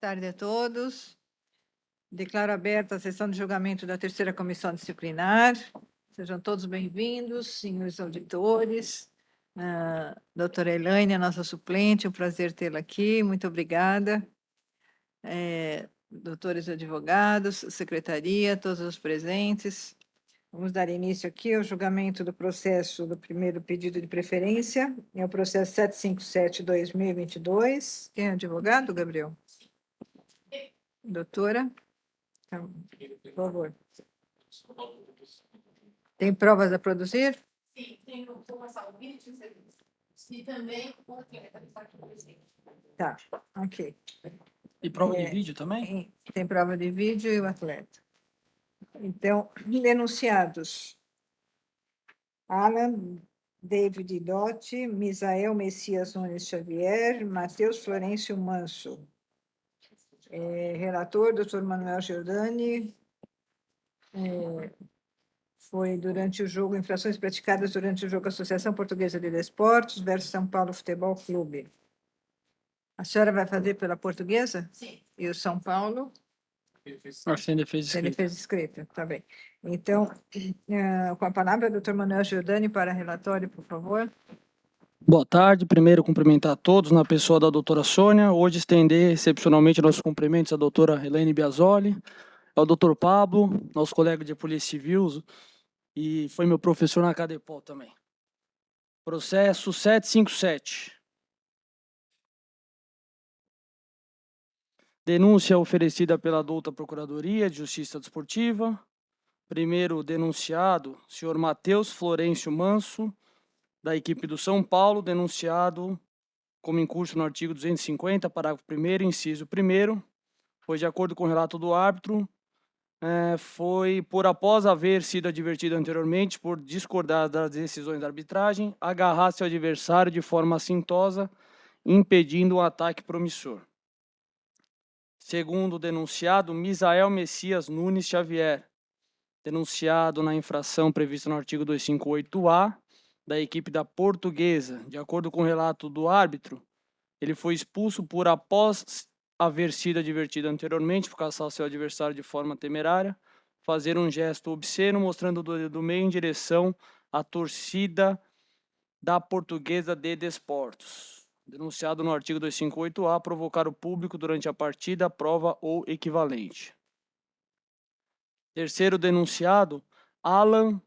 tarde a todos. Declaro aberta a sessão de julgamento da terceira comissão disciplinar. Sejam todos bem-vindos, senhores auditores. Doutora Elaine, a nossa suplente, um prazer tê-la aqui, muito obrigada. Doutores advogados, secretaria, todos os presentes. Vamos dar início aqui ao julgamento do processo do primeiro pedido de preferência, é o processo 757/2022. Quem é advogado, Gabriel? Doutora? Então, por favor. Tem provas a produzir? Sim, tem uma salvite e também o atleta que está aqui presente. Tá, ok. E prova de vídeo também? Tem prova de vídeo e o atleta. Então, denunciados: Alan David Dotti, Misael Messias Nunes Xavier, Matheus Florencio Manso. Relator, doutor Manuel Giordani. Foi durante o jogo, infrações praticadas durante o jogo Associação Portuguesa de Desportos versus São Paulo Futebol Clube. A senhora vai fazer pela Portuguesa? Sim. E o São Paulo? Sem defesa Sem escrita. defesa escrita, tá bem. Então, com a palavra, doutor Manuel Giordani para relatório, por favor. Boa tarde. Primeiro, cumprimentar a todos na pessoa da doutora Sônia. Hoje, estender excepcionalmente nossos cumprimentos à doutora Elaine Biasoli, ao doutor Pablo, nosso colega de Polícia Civil, e foi meu professor na Cadepol também. Processo 757. Denúncia oferecida pela douta Procuradoria de Justiça Desportiva. Primeiro denunciado, senhor Matheus Florencio Manso, da equipe do São Paulo, denunciado como incurso no artigo 250, parágrafo 1º, inciso 1º, foi de acordo com o relato do árbitro, foi por após haver sido advertido anteriormente por discordar das decisões da arbitragem, agarrar seu adversário de forma assintosa, impedindo um ataque promissor. Segundo o denunciado, Misael Messias Nunes Xavier, denunciado na infração prevista no artigo 258-A, da equipe da Portuguesa. De acordo com o relato do árbitro, ele foi expulso por após haver sido advertido anteriormente por caçar seu adversário de forma temerária, fazer um gesto obsceno mostrando o dedo do meio em direção à torcida da Portuguesa de Desportos. Denunciado no artigo 258-A, provocar o público durante a partida, prova ou equivalente. Terceiro denunciado, Alan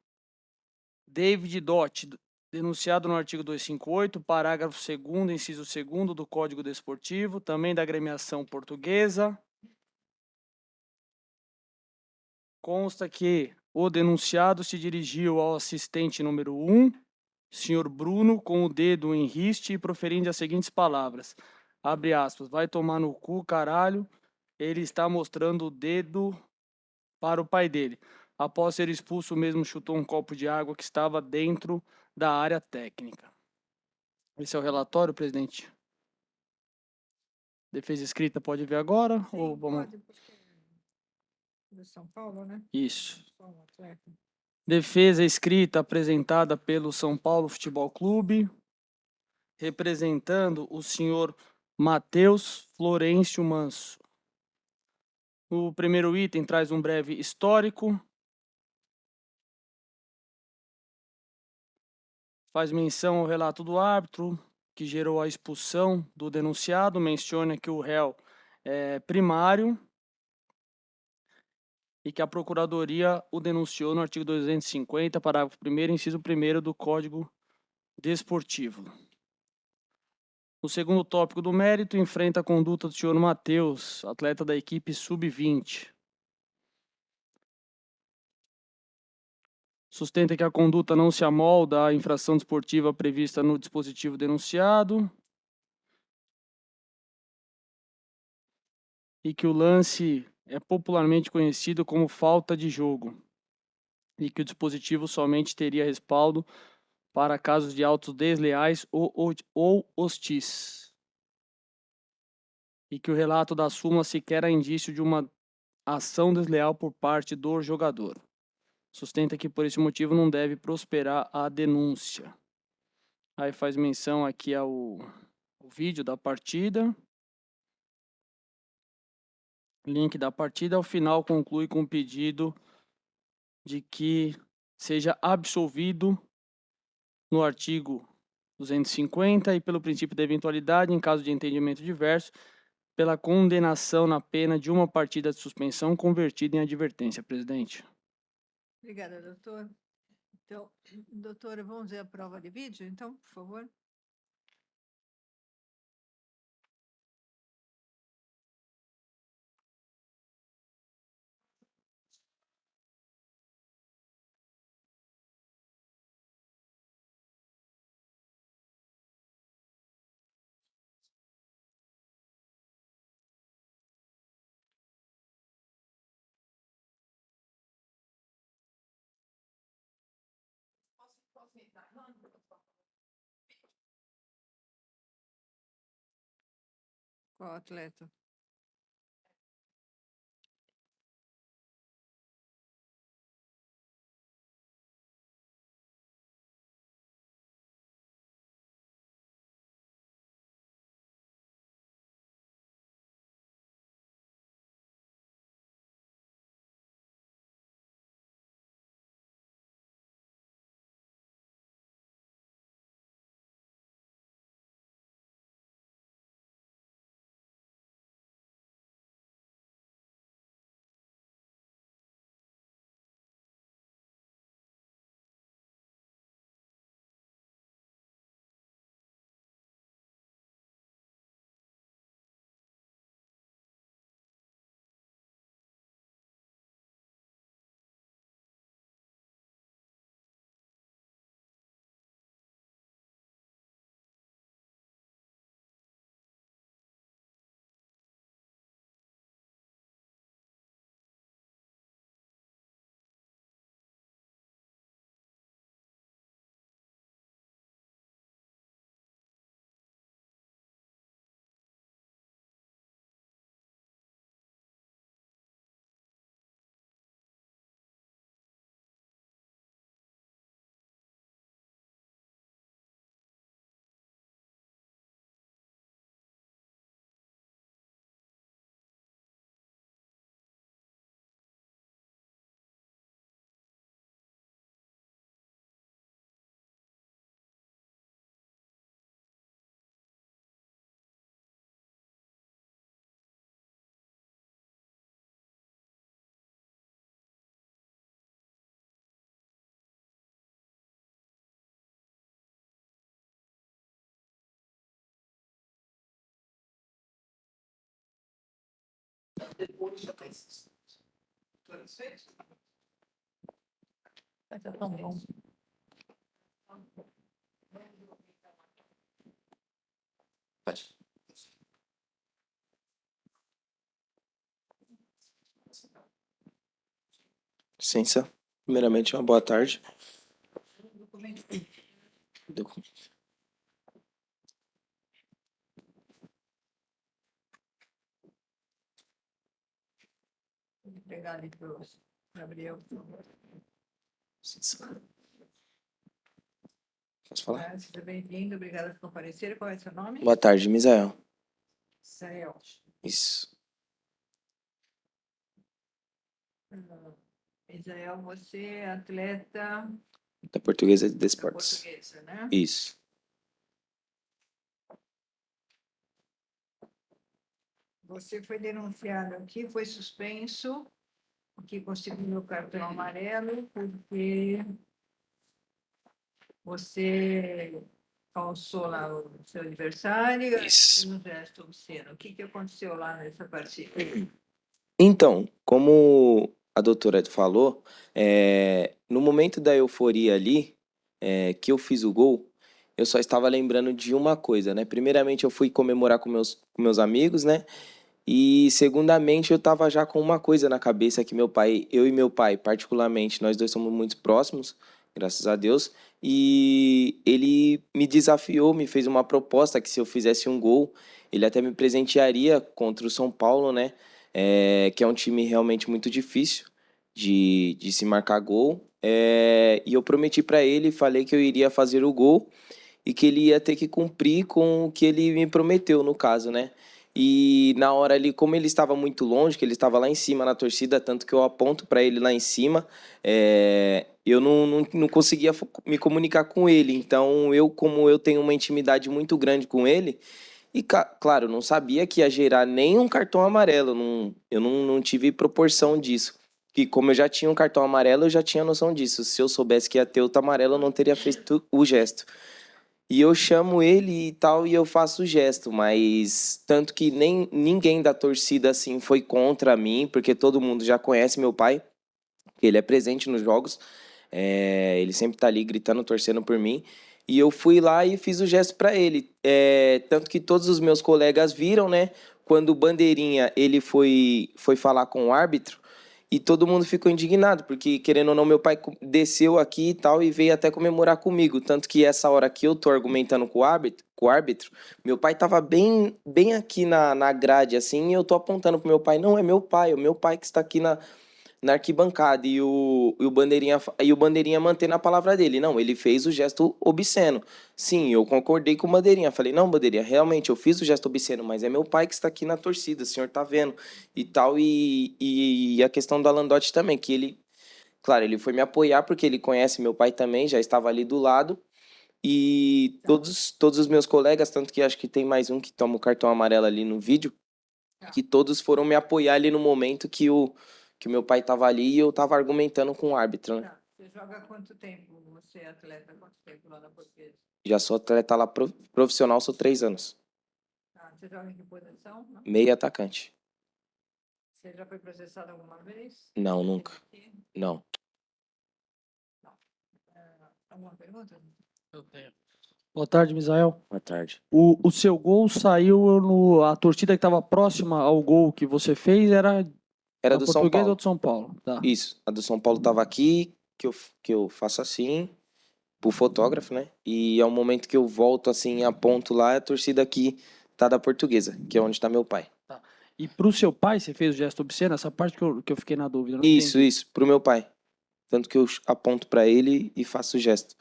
David Dotti, denunciado no artigo 258, parágrafo 2º, inciso 2º do Código Desportivo, também da agremiação portuguesa. Consta que o denunciado se dirigiu ao assistente número 1, senhor Bruno, com o dedo em riste e proferindo as seguintes palavras, abre aspas, vai tomar no cu, caralho, ele está mostrando o dedo para o pai dele. Após ser expulso, o mesmo chutou um copo de água que estava dentro da área técnica. Esse é o relatório, presidente. Defesa escrita pode ver agora? Sim, ou vamos... pode, porque é do São Paulo, né? Isso. Só um atleta. Defesa escrita apresentada pelo São Paulo Futebol Clube, representando o senhor Matheus Florencio Manso. O primeiro item traz um breve histórico. Faz menção ao relato do árbitro, que gerou a expulsão do denunciado, menciona que o réu é primário e que a Procuradoria o denunciou no artigo 250, parágrafo 1º, inciso 1º do Código Desportivo. O segundo tópico do mérito enfrenta a conduta do senhor Matheus, atleta da equipe sub-20. Sustenta que a conduta não se amolda à infração desportiva prevista no dispositivo denunciado e que o lance é popularmente conhecido como falta de jogo e que o dispositivo somente teria respaldo para casos de autos desleais ou hostis e que o relato da súmula sequer é indício de uma ação desleal por parte do jogador. Sustenta que por esse motivo não deve prosperar a denúncia. Aí faz menção aqui ao vídeo da partida. link da partida. Ao final, conclui com o pedido de que seja absolvido no artigo 250 e pelo princípio da eventualidade, em caso de entendimento diverso, pela condenação na pena de uma partida de suspensão convertida em advertência, presidente. Obrigada, doutor. Então, doutora, vamos ver a prova de vídeo, então, por favor. Posso entrar? Não, Qual atleta? depois já tem isso. Vai tá tão bom. Pode. Licença. Primeiramente, uma boa tarde. Documento. Vou pegar ali para o Gabriel, por favor. Licença. Posso falar? Seja bem-vindo, obrigada por comparecer. Qual é o seu nome? Boa tarde, Misael. Israel. Isso. Israel, você é atleta Da Portuguesa de da Desportos. Portuguesa, né? Isso. Você foi denunciado aqui, foi suspenso, aqui conseguiu o cartão amarelo, porque você calçou lá o seu adversário, Isso. fez um gesto obsceno. O que aconteceu lá nessa partida? Então, como a doutora falou, no momento da euforia ali, que eu fiz o gol, eu só estava lembrando de uma coisa, né? Primeiramente, eu fui comemorar com meus amigos, né? E, segundamente, eu estava já com uma coisa na cabeça que eu e meu pai, particularmente, nós dois somos muito próximos, graças a Deus, e ele me desafiou, me fez uma proposta que se eu fizesse um gol, ele até me presentearia contra o São Paulo, né? Que é um time realmente muito difícil de se marcar gol. E eu prometi para ele, falei que eu iria fazer o gol e que ele ia ter que cumprir com o que ele me prometeu, no caso, né? E na hora ali, como ele estava muito longe, que ele estava lá em cima na torcida, tanto que eu aponto para ele lá em cima, eu não conseguia me comunicar com ele. Então, como eu tenho uma intimidade muito grande com ele, e claro, não sabia que ia gerar nem um cartão amarelo, eu não tive proporção disso. Que como eu já tinha um cartão amarelo, eu já tinha noção disso. Se eu soubesse que ia ter outro amarelo, eu não teria feito o gesto. E eu chamo ele e tal, e eu faço o gesto, mas tanto que nem ninguém da torcida assim foi contra mim, porque todo mundo já conhece meu pai, que ele é presente nos jogos, ele sempre tá ali gritando, torcendo por mim. E eu fui lá e fiz o gesto para ele. Tanto que todos os meus colegas viram, né? Quando o Bandeirinha ele foi falar com o árbitro, e todo mundo ficou indignado, porque, querendo ou não, meu pai desceu aqui e tal e veio até comemorar comigo. Tanto que essa hora que eu tô argumentando com o árbitro, meu pai tava bem aqui na grade, assim, e eu tô apontando pro meu pai, não, é o meu pai que está aqui na arquibancada. E o Bandeirinha mantendo a palavra dele. Não, ele fez o gesto obsceno. Sim, eu concordei com o Bandeirinha. Falei, não, Bandeirinha, realmente eu fiz o gesto obsceno, mas é meu pai que está aqui na torcida, o senhor tá vendo e tal. E a questão do Alandotti também, que ele, claro, ele foi me apoiar porque ele conhece meu pai também, já estava ali do lado. E todos os meus colegas, tanto que acho que tem mais um que toma o cartão amarelo ali no vídeo, que todos foram me apoiar ali no momento que o meu pai estava ali e eu estava argumentando com o árbitro, né? Tá. Você joga há quanto tempo? Você é atleta há quanto tempo lá na Portuguesa? Já sou atleta lá profissional, sou 3 anos. Tá. Você joga em que posição? Não? Meio atacante. Você já foi processado alguma vez? Não, nunca. Não. Alguma pergunta? Eu tenho. Boa tarde, Misael. Boa tarde. O seu gol saiu no. A torcida que estava próxima ao gol que você fez era Era da do São Portuguesa Paulo. ou do São Paulo? Tá. Isso. A do São Paulo estava aqui, que eu faço assim, pro fotógrafo, né? E ao momento que eu volto assim, aponto lá, a torcida aqui tá da Portuguesa, que é onde está meu pai. E pro seu pai, você fez o gesto obsceno? Essa parte que eu fiquei na dúvida, eu não Isso, entendi. isso, pro meu pai. Tanto que eu aponto para ele e faço o gesto.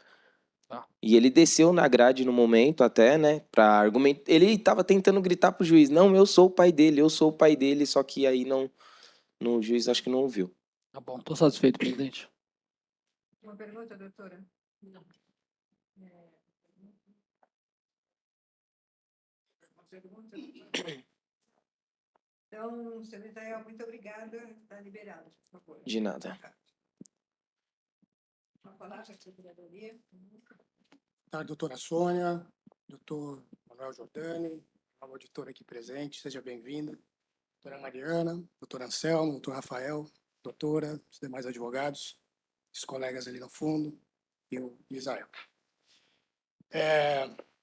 Tá. E ele desceu na grade no momento até, né, para argumentar. Ele estava tentando gritar pro juiz, não, eu sou o pai dele, eu sou o pai dele, só que aí não, o juiz acho que não ouviu. Tá bom, tô satisfeito, presidente. Uma pergunta, doutora? Não. Uma pergunta? Então, seu Misael, muito obrigada. Está liberado, por favor. De nada. Uma palavra da Procuradoria. Tá, doutora Sônia, doutor Manuel Jordani, a auditora aqui presente, seja bem-vinda. Doutora Mariana, doutor Anselmo, doutor Rafael, doutora, os demais advogados, os colegas ali no fundo e o Israel.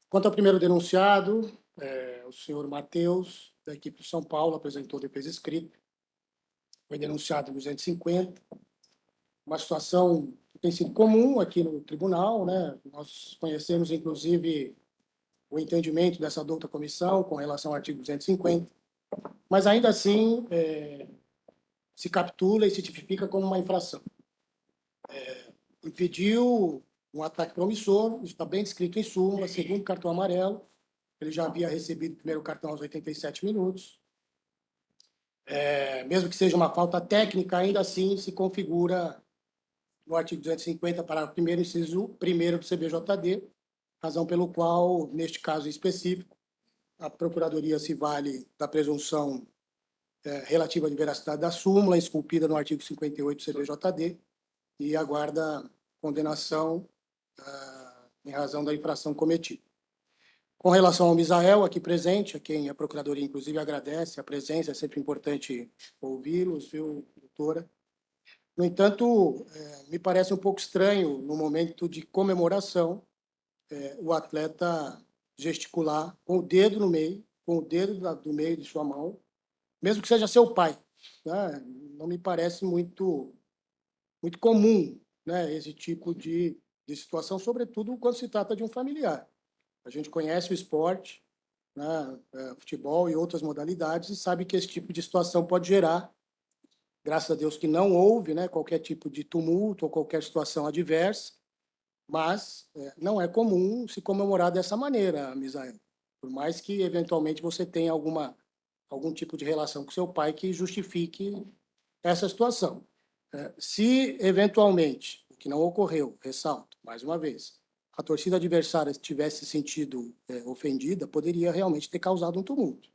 Quanto ao primeiro denunciado, o senhor Matheus, da equipe de São Paulo, apresentou defesa escrita, foi denunciado em 250, uma situação que tem sido comum aqui no tribunal, né? Nós conhecemos, inclusive, o entendimento dessa douta comissão com relação ao artigo 250, mas ainda assim se captura e se tipifica como uma infração. Impediu um ataque promissor, isso está bem descrito em súmula, segundo cartão amarelo, ele já havia recebido o primeiro cartão aos 87 minutos. Mesmo que seja uma falta técnica, ainda assim se configura no artigo 250, parágrafo 1º, inciso 1º do CBJD, razão pelo qual, neste caso em específico, a Procuradoria se vale da presunção relativa à veracidade da súmula, esculpida no artigo 58 do CBJD, e aguarda condenação em razão da infração cometida. Com relação ao Misael, aqui presente, a quem a Procuradoria, inclusive, agradece a presença, é sempre importante ouvi-los, viu, doutora? No entanto, me parece um pouco estranho, no momento de comemoração, o atleta gesticular com o dedo no meio, com o dedo do meio de sua mão, mesmo que seja seu pai. Né? Não me parece muito comum, né, esse tipo de situação, sobretudo quando se trata de um familiar. A gente conhece o esporte, né, futebol e outras modalidades, e sabe que esse tipo de situação pode gerar, graças a Deus que não houve, né, qualquer tipo de tumulto ou qualquer situação adversa, mas não é comum se comemorar dessa maneira, Misael. Por mais que, eventualmente, você tenha alguma algum tipo de relação com seu pai que justifique essa situação. Se, eventualmente, o que não ocorreu, ressalto, mais uma vez, a torcida adversária tivesse se sentido ofendida, poderia realmente ter causado um tumulto.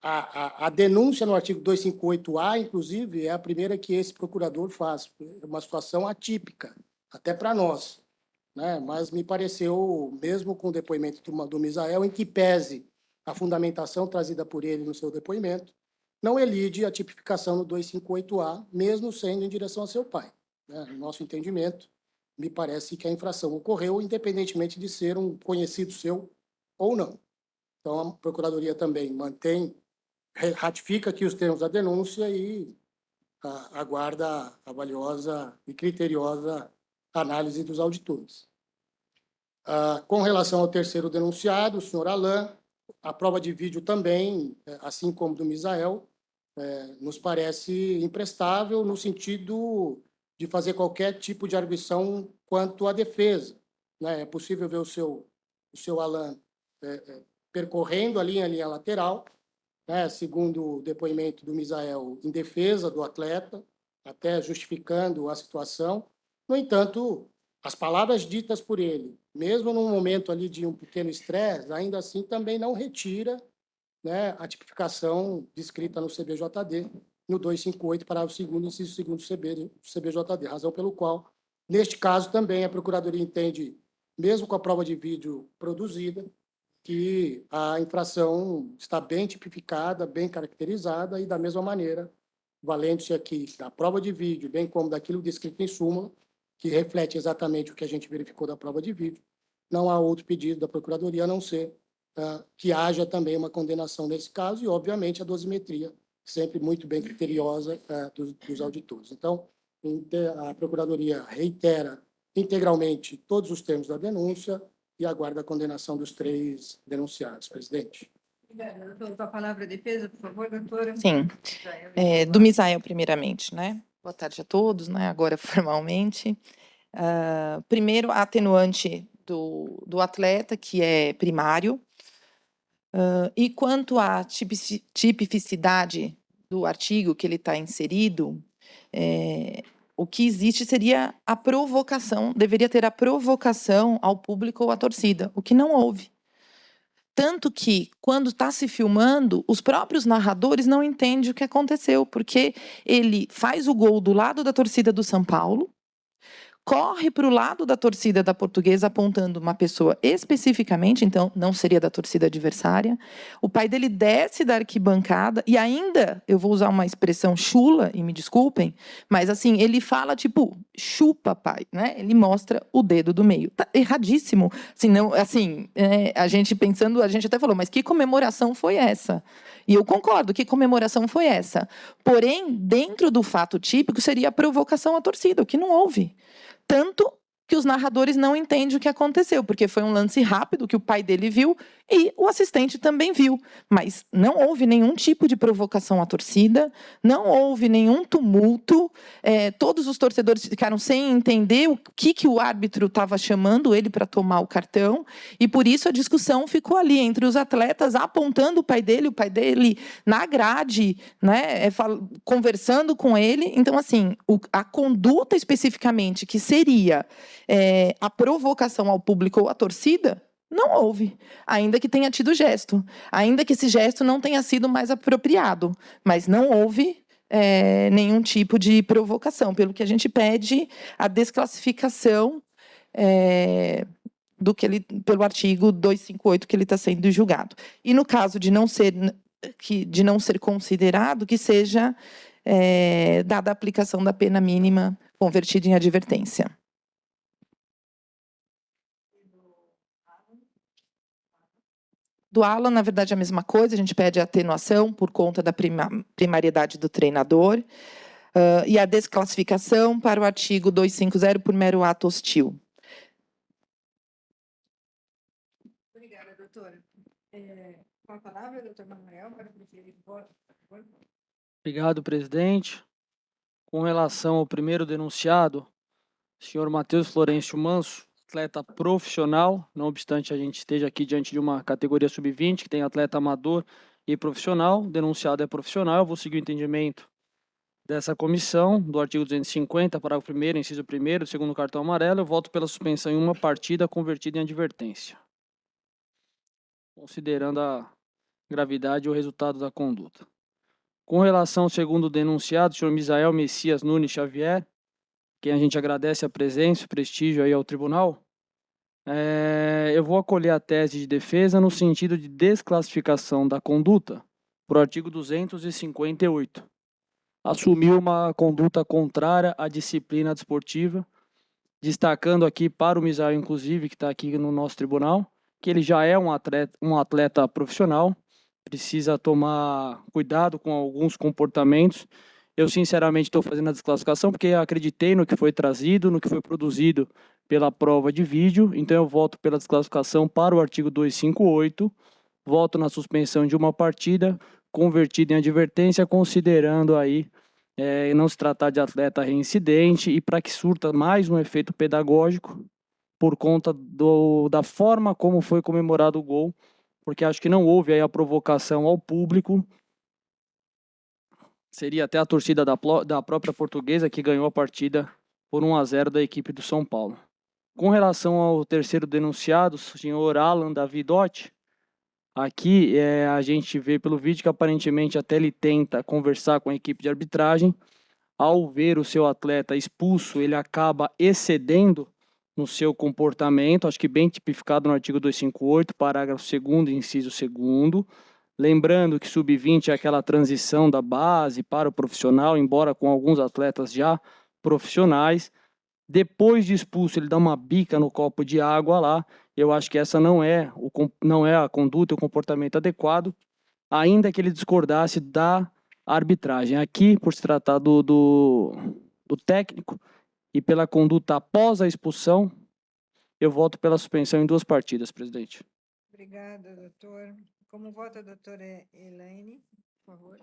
A denúncia no artigo 258-A, inclusive, é a primeira que esse procurador faz. É uma situação atípica, até para nós, né? Mas me pareceu, mesmo com o depoimento do Misael, em que pese a fundamentação trazida por ele no seu depoimento, não elide a tipificação no 258-A, mesmo sendo em direção a seu pai, né? No nosso entendimento, me parece que a infração ocorreu, independentemente de ser um conhecido seu ou não. Então, a Procuradoria também ratifica aqui os termos da denúncia e aguarda a valiosa e criteriosa análise dos auditores. Com relação ao terceiro denunciado, o senhor Alain, a prova de vídeo também, assim como do Misael, nos parece imprestável no sentido de fazer qualquer tipo de arguição quanto à defesa, né? É possível ver o seu Alain percorrendo a linha lateral, né, segundo o depoimento do Misael, em defesa do atleta, até justificando a situação. No entanto, as palavras ditas por ele, mesmo num momento ali de um pequeno estresse, ainda assim também não retira, né, a tipificação descrita no CBJD, no 258, parágrafo 2º, inciso 2º do CBJD, razão pelo qual, neste caso, também a Procuradoria entende, mesmo com a prova de vídeo produzida, que a infração está bem tipificada, bem caracterizada e, da mesma maneira, valendo-se aqui da prova de vídeo, bem como daquilo descrito em súmula, que reflete exatamente o que a gente verificou da prova de vídeo, não há outro pedido da Procuradoria a não ser que haja também uma condenação nesse caso e, obviamente, a dosimetria, sempre muito bem criteriosa dos auditores. Então, a Procuradoria reitera integralmente todos os termos da denúncia e aguarda a condenação dos 3 denunciados. Presidente. Obrigada, doutor. Com a palavra de defesa, por favor, doutora. Sim, do Misael, primeiramente, né? Boa tarde a todos, né? Agora, formalmente. Primeiro, a atenuante do atleta, que é primário. E quanto à tipificidade do artigo que ele está inserido, o que existe seria a provocação, deveria ter a provocação ao público ou à torcida, o que não houve. Tanto que, quando está se filmando, os próprios narradores não entendem o que aconteceu, porque ele faz o gol do lado da torcida do São Paulo, corre para o lado da torcida da Portuguesa, apontando uma pessoa especificamente, então não seria da torcida adversária. O pai dele desce da arquibancada e ainda, eu vou usar uma expressão chula, e me desculpem, mas assim, ele fala tipo, chupa, pai, né? Ele mostra o dedo do meio. Tá erradíssimo. Assim, não, assim, a gente pensando, a gente até falou, mas que comemoração foi essa? E eu concordo, que comemoração foi essa? Porém, dentro do fato típico, seria a provocação à torcida, o que não houve. Tanto que os narradores não entendem o que aconteceu, porque foi um lance rápido que o pai dele viu e o assistente também viu. Mas não houve nenhum tipo de provocação à torcida, não houve nenhum tumulto, todos os torcedores ficaram sem entender o que o árbitro estava chamando ele para tomar o cartão, e por isso a discussão ficou ali entre os atletas apontando o pai dele na grade, né, conversando com ele. Então, assim, a conduta especificamente, que seria a provocação ao público ou à torcida, não houve, ainda que tenha tido gesto, ainda que esse gesto não tenha sido mais apropriado, mas não houve nenhum tipo de provocação, pelo que a gente pede a desclassificação pelo artigo 258 que ele está sendo julgado. E no caso de não ser considerado, que seja dada a aplicação da pena mínima convertida em advertência. Do Alan, na verdade, é a mesma coisa, a gente pede a atenuação por conta da primariedade do treinador, e a desclassificação para o artigo 250 por mero ato hostil. Obrigada, doutora. Com a palavra, doutor Manuel, para proferir o voto, por favor. Obrigado, presidente. Com relação ao primeiro denunciado, senhor Matheus Florencio Manso, atleta profissional, não obstante a gente esteja aqui diante de uma categoria sub-20, que tem atleta amador e profissional, o denunciado é profissional, eu vou seguir o entendimento dessa comissão, do artigo 250, parágrafo 1º, inciso 1º, segundo cartão amarelo, eu voto pela suspensão em uma partida convertida em advertência, considerando a gravidade e o resultado da conduta. Com relação ao segundo denunciado, o senhor Misael Messias Nunes Xavier, quem a gente agradece a presença, o prestígio aí ao tribunal, eu vou acolher a tese de defesa no sentido de desclassificação da conduta, por artigo 258. Assumiu uma conduta contrária à disciplina desportiva, destacando aqui para o Misael, inclusive, que está aqui no nosso tribunal, que ele já é um atleta profissional, precisa tomar cuidado com alguns comportamentos. Eu, sinceramente, estou fazendo a desclassificação porque acreditei no que foi trazido, no que foi produzido pela prova de vídeo, então eu voto pela desclassificação para o artigo 258, voto na suspensão de uma partida, convertida em advertência, considerando aí não se tratar de atleta reincidente e para que surta mais um efeito pedagógico por conta da forma como foi comemorado o gol, porque acho que não houve aí a provocação ao público. Seria até a torcida da própria Portuguesa que ganhou a partida por 1-0 da equipe do São Paulo. Com relação ao terceiro denunciado, o senhor Alan Davidotti, aqui a gente vê pelo vídeo que aparentemente até ele tenta conversar com a equipe de arbitragem. Ao ver o seu atleta expulso, ele acaba excedendo no seu comportamento, acho que bem tipificado no artigo 258, parágrafo 2º, inciso 2º. Lembrando que sub-20 é aquela transição da base para o profissional, embora com alguns atletas já profissionais. Depois de expulso, ele dá uma bica no copo de água lá. Eu acho que essa não é a conduta e o comportamento adequado, ainda que ele discordasse da arbitragem. Aqui, por se tratar do técnico e pela conduta após a expulsão, eu voto pela suspensão em 2 partidas, presidente. Obrigada, doutor. Como vota a doutora Elaine, por favor?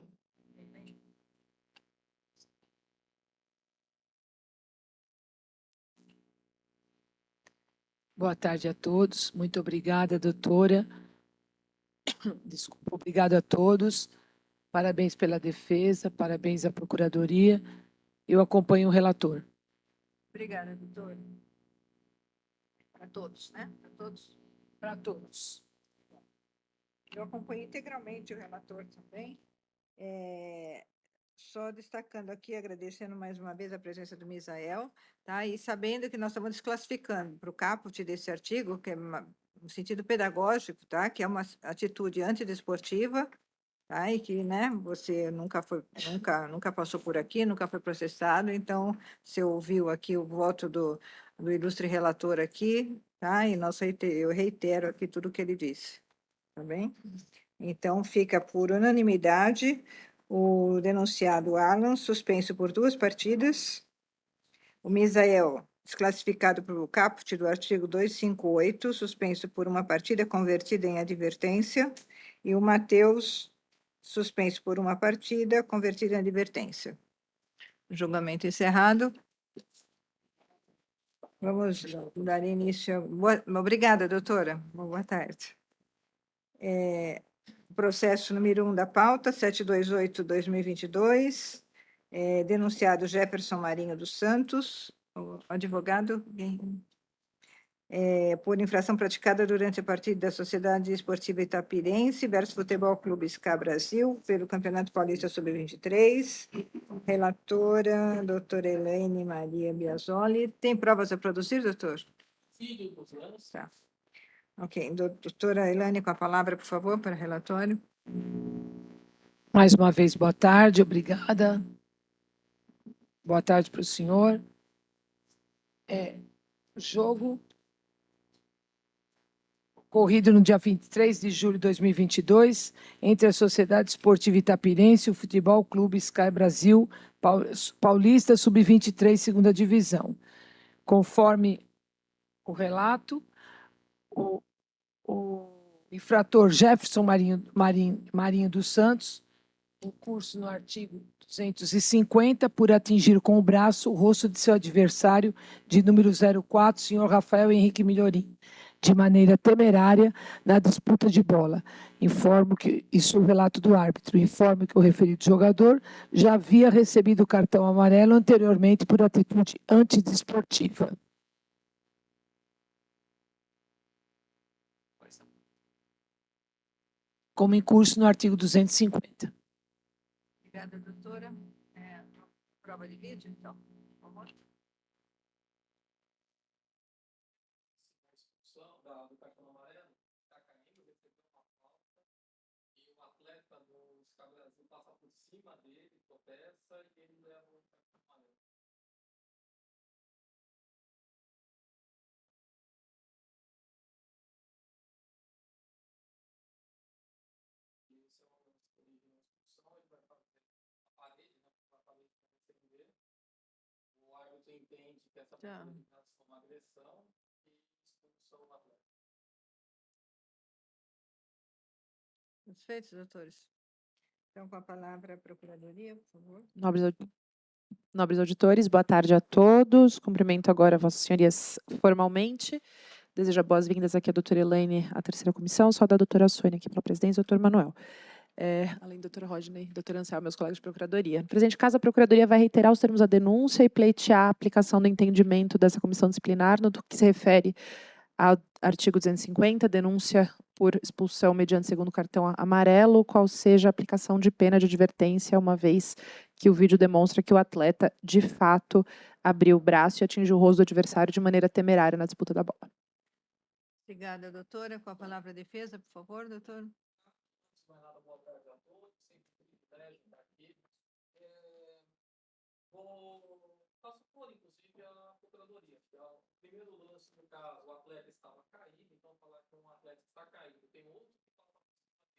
Boa tarde a todos. Muito obrigada, doutora. Desculpa, obrigado a todos. Parabéns pela defesa, parabéns à Procuradoria. Eu acompanho o relator. Obrigada, doutor. Para todos, né? Para todos. Para todos. Eu acompanho integralmente o relator também. Só destacando aqui, agradecendo mais uma vez a presença do Misael, tá? E sabendo que nós estamos desclassificando para o caput desse artigo, que é no sentido pedagógico, tá? Que é uma atitude antidesportiva, tá? E que, né, você nunca passou por aqui, nunca foi processado, então você ouviu aqui o voto do ilustre relator aqui, tá? E eu reitero aqui tudo o que ele disse, tá bem? Então, fica por unanimidade o denunciado Alan, suspenso por 2 partidas, o Misael, desclassificado pelo caput do artigo 258, suspenso por 1 partida convertida em advertência, e o Matheus, suspenso por 1 partida convertida em advertência. Julgamento encerrado. Vamos dar início. Obrigada, doutora. Boa tarde. Processo número 1 da pauta, 728/2022, denunciado Jefferson Marinho dos Santos, o advogado, por infração praticada durante a partida da Sociedade Esportiva Itapirense versus Futebol Clube SCA Brasil, pelo Campeonato Paulista Sub-23. Relatora, doutora Elaine Maria Biasoli. Tem provas a produzir, doutor? Sim, doutora. Tá. Ok, doutora Elaine, com a palavra, por favor, para relatório. Mais uma vez, boa tarde, obrigada. Boa tarde para o senhor. Jogo ocorrido no dia 23 de julho de 2022, entre a Sociedade Esportiva Itapirense e o Futebol Clube SCA Brasil, Paulista Sub-23, segunda divisão. Conforme o relato, o infrator Jefferson Marinho dos Santos em curso no artigo 250, por atingir com o braço o rosto de seu adversário, de número 04, senhor Rafael Henrique Milhorim, de maneira temerária na disputa de bola. Informo que, isso é o relato do árbitro, informo que o referido jogador já havia recebido o cartão amarelo anteriormente por atitude antidesportiva. Como em curso no artigo 250. Obrigada, doutora. Prova de vídeo, então, por favor. Do cartão amarelo, está caindo, recebeu uma falta, e o atleta do Sky Brasil passa por cima dele, tropeça e ele leva o cartão amarelo. Esse é o lance de uma expulsão, ele vai fazer a parede, né? A parede vai receber. O árbitro entende que essa Tá. possibilidade é uma agressão e expulsa o atleta. Satisfeitos, doutores? Então, com a palavra a Procuradoria, por favor. Nobres auditores, boa tarde a todos. Cumprimento agora Vossas Senhorias formalmente. Desejo boas-vindas aqui a doutora Elaine, à terceira comissão, só da doutora Sônia aqui pela presidência, doutor Manuel. Além do doutora Rodney, doutora Anselmo, meus colegas de Procuradoria. No presente caso, a Procuradoria vai reiterar os termos da denúncia e pleitear a aplicação do entendimento dessa comissão disciplinar no que se refere ao artigo 250, denúncia por expulsão mediante segundo cartão amarelo, qual seja a aplicação de pena de advertência, uma vez que o vídeo demonstra que o atleta, de fato, abriu o braço e atingiu o rosto do adversário de maneira temerária na disputa da bola. Obrigada, doutora. Com a palavra a defesa, por favor, doutor. Boa tarde a todos, sempre um privilégio estar aqui. Faço por, inclusive, a Procuradoria. O primeiro lance, no caso, o atleta estava caído, então falar que um atleta está caído, tem outro que passa por cima dele.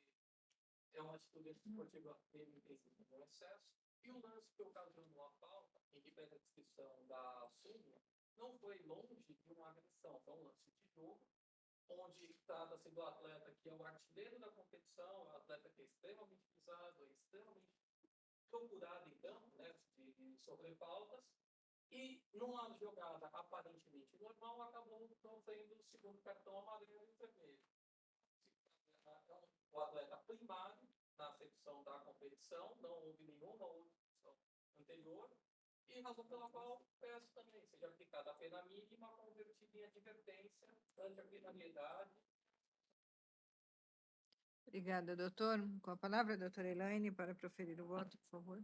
É uma atitude esportiva penitenciária com excesso. E o lance que ocasionou a falta, em que pede a descrição da súmula, não foi longe de uma agressão, foi um lance de jogo, onde trata-se do atleta que é o artilheiro da competição, o atleta que é extremamente visado, é extremamente procurado em campo, né, de sofrer faltas, e numa jogada aparentemente normal, acabou sofrendo o segundo cartão amarelo e vermelho. O atleta primário, na secção da competição, não houve nenhuma outra secção anterior, e razão pela qual peço também seja aplicada a pena mínima convertida em advertência ante a penalidade. Obrigada, doutor. Com a palavra a doutora Elaine para proferir o voto, por favor.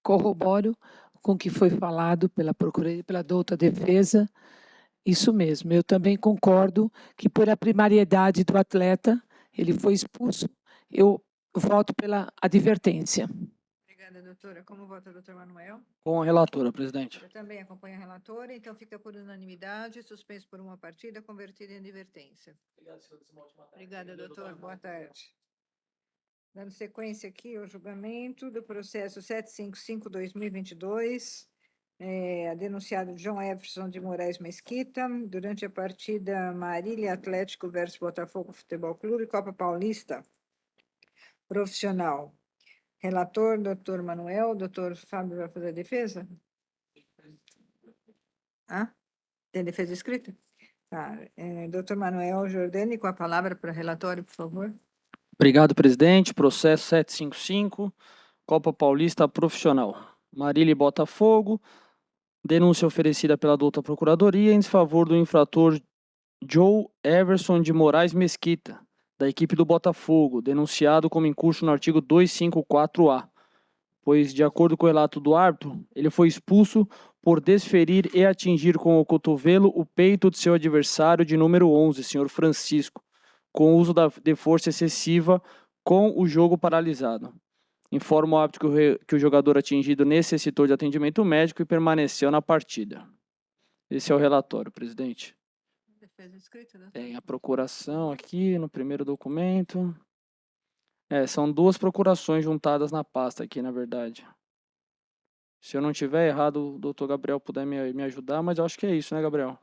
Corroboro com o que foi falado pela Procuradoria e pela douta defesa. Isso mesmo, eu também concordo que por a primariedade do atleta, ele foi expulso, eu voto pela advertência. Obrigada, doutora. Como vota o doutor Manuel? Com a relatora, presidente. Eu também acompanho a relatora, então fica por unanimidade, suspenso por uma partida, convertida em advertência. Obrigado, senhores. Uma ótima tarde. Obrigada, doutor. Boa tarde. Dando sequência aqui ao julgamento do processo 755/2022, a denunciado João Everson de Moraes Mesquita, durante a partida Marília Atlético versus Botafogo Futebol Clube, Copa Paulista Profissional. Relator, doutor Manuel, doutor Fábio vai fazer a defesa? Tem defesa escrita? Tá. Doutor Manuel Jordani, com a palavra para o relatório, por favor. Obrigado, presidente. Processo 755, Copa Paulista Profissional. Marília e Botafogo. Denúncia oferecida pela douta Procuradoria em desfavor do infrator Joe Everson de Moraes Mesquita, da equipe do Botafogo, denunciado como incurso no artigo 254-A, pois, de acordo com o relato do árbitro, ele foi expulso por desferir e atingir com o cotovelo o peito de seu adversário de número 11, senhor Francisco, com uso de força excessiva, com o jogo paralisado. Informa o árbitro que o jogador atingido necessitou de atendimento médico e permaneceu na partida. Esse é o relatório, presidente. Defesa escrita, doutor. Tem a procuração aqui no primeiro documento. São duas procurações juntadas na pasta aqui, na verdade. Se eu não tiver errado, o doutor Gabriel puder me ajudar, mas eu acho que é isso, né, Gabriel?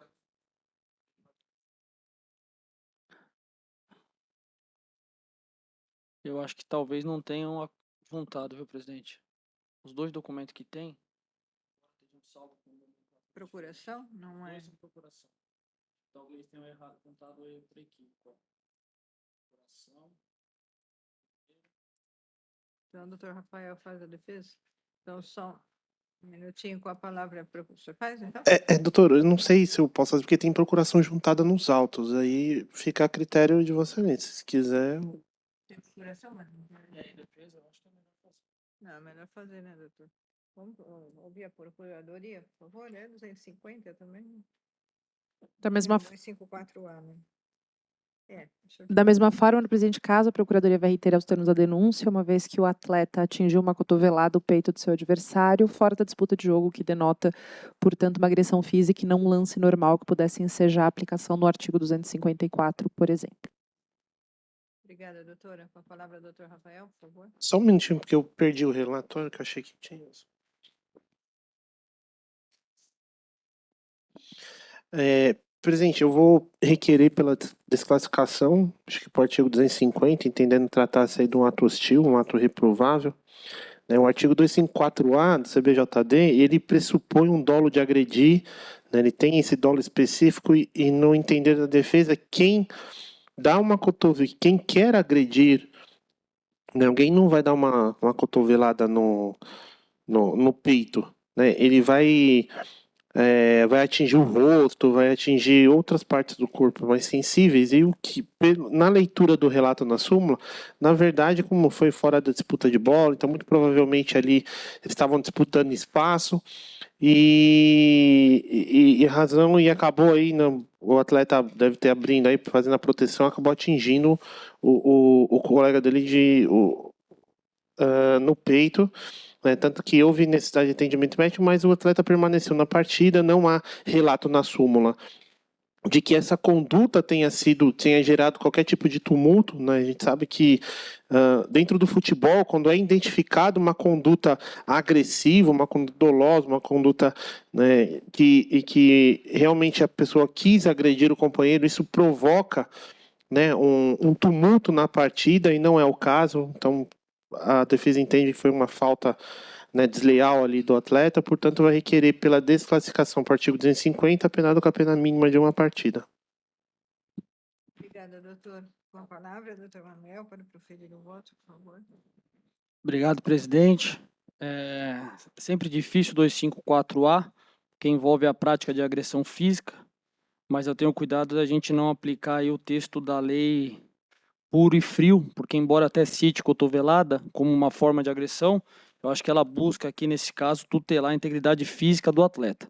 Eu acho que talvez não tenham juntado, viu, presidente? Os dois documentos que tem. Procuração? Não é. Dois em procuração. Talvez tenham errado contado aí outra equipe. Procuração. Então, o doutor Rafael faz a defesa? Então, só um minutinho com a palavra para o professor. Faz, então? Doutor, eu não sei se eu posso fazer, porque tem procuração juntada nos autos, aí fica a critério de vocês, se quiser. Tem procuração, mas E aí, defesa, eu acho que é melhor fazer. não, é melhor fazer, né, doutor? Vamos ouvir a procuradoria, por favor, né? 250 também. Da mesma, 254A, né? Deixa eu da ver. mesma forma, no presente caso, a Procuradoria vai reiterar os termos da denúncia, uma vez que o atleta atingiu uma cotovelada no peito do seu adversário, fora da disputa de jogo, que denota, portanto, uma agressão física e não um lance normal que pudesse ensejar a aplicação do artigo 254, por exemplo. Obrigada, doutora. Com a palavra, doutor Rafael, por favor. Só um minutinho, porque eu perdi o relatório, que eu achei que tinha. Presidente, eu vou requerer pela desclassificação, acho que por artigo 250, entendendo tratar-se aí de um ato hostil, um ato reprovável. O artigo 254A do CBJD, ele pressupõe um dolo de agredir, né, ele tem esse dolo específico e no entender da defesa, quem dá uma cotovelada, quem quer agredir, né, alguém não vai dar uma cotovelada no peito, né, ele vai atingir o rosto, vai atingir outras partes do corpo mais sensíveis, e o que, na leitura do relato na súmula, na verdade, como foi fora da disputa de bola, então muito provavelmente ali eles estavam disputando espaço, e razão, e acabou aí, o atleta deve ter abrindo aí, fazendo a proteção, acabou atingindo o colega dele no peito, né, tanto que houve necessidade de atendimento médico, mas o atleta permaneceu na partida, não há relato na súmula de que essa conduta tenha gerado qualquer tipo de tumulto, né? A gente sabe que dentro do futebol, quando é identificado uma conduta agressiva, uma conduta dolosa, uma conduta, né, que realmente a pessoa quis agredir o companheiro, isso provoca, né, um tumulto na partida, e não é o caso. Então a defesa entende que foi uma falta, né, desleal ali do atleta, portanto vai requerer pela desclassificação para o artigo 250, penado com a pena mínima de uma partida. Obrigada, doutor. Com a palavra, doutor Manuel, para proferir o voto, por favor. Obrigado, presidente. É sempre difícil 254A, que envolve a prática de agressão física, mas eu tenho cuidado da gente não aplicar aí o texto da lei puro e frio, porque embora até cite cotovelada como uma forma de agressão, eu acho que ela busca aqui, nesse caso, tutelar a integridade física do atleta.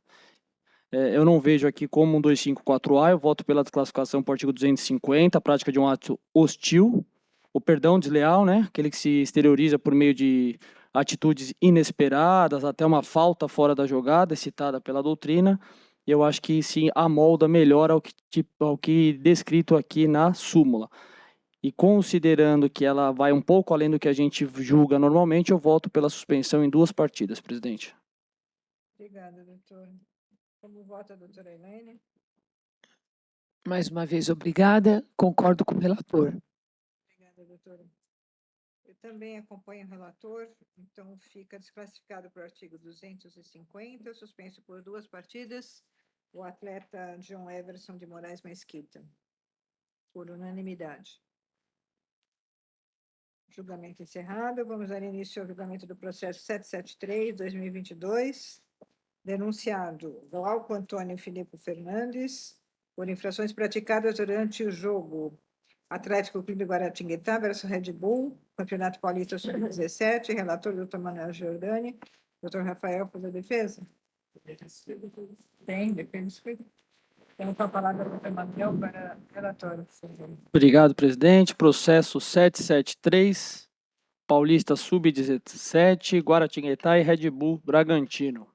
Eu não vejo aqui como um 254A, eu voto pela desclassificação para o artigo 250, a prática de um ato hostil, o perdão desleal, né, aquele que se exterioriza por meio de atitudes inesperadas, até uma falta fora da jogada, citada pela doutrina, e eu acho que se amolda melhor ao que descrito aqui na súmula. E considerando que ela vai um pouco além do que a gente julga normalmente, eu voto pela suspensão em 2 partidas, presidente. Obrigada, doutor. Como vota a doutora Elaine? Mais uma vez, obrigada. Concordo com o relator. Obrigada, doutora. Eu também acompanho o relator, então fica desclassificado para o artigo 250, suspenso por 2 partidas, o atleta John Everson de Moraes Mesquita, por unanimidade. Julgamento encerrado. Vamos dar início ao julgamento do processo 773/2022. Denunciado Glauco Antônio Filipe Fernandes por infrações praticadas durante o jogo Atlético Clube Guaratinguetá versus Red Bull, Campeonato Paulista Sub-17, relator doutor Manuel Giordani. Doutor Rafael, faz a defesa? Tem, defesa. Então, com a palavra do doutor Manuel para relatório. Obrigado, presidente. Processo 773, Paulista Sub-17, Guaratinguetá e Red Bull Bragantino.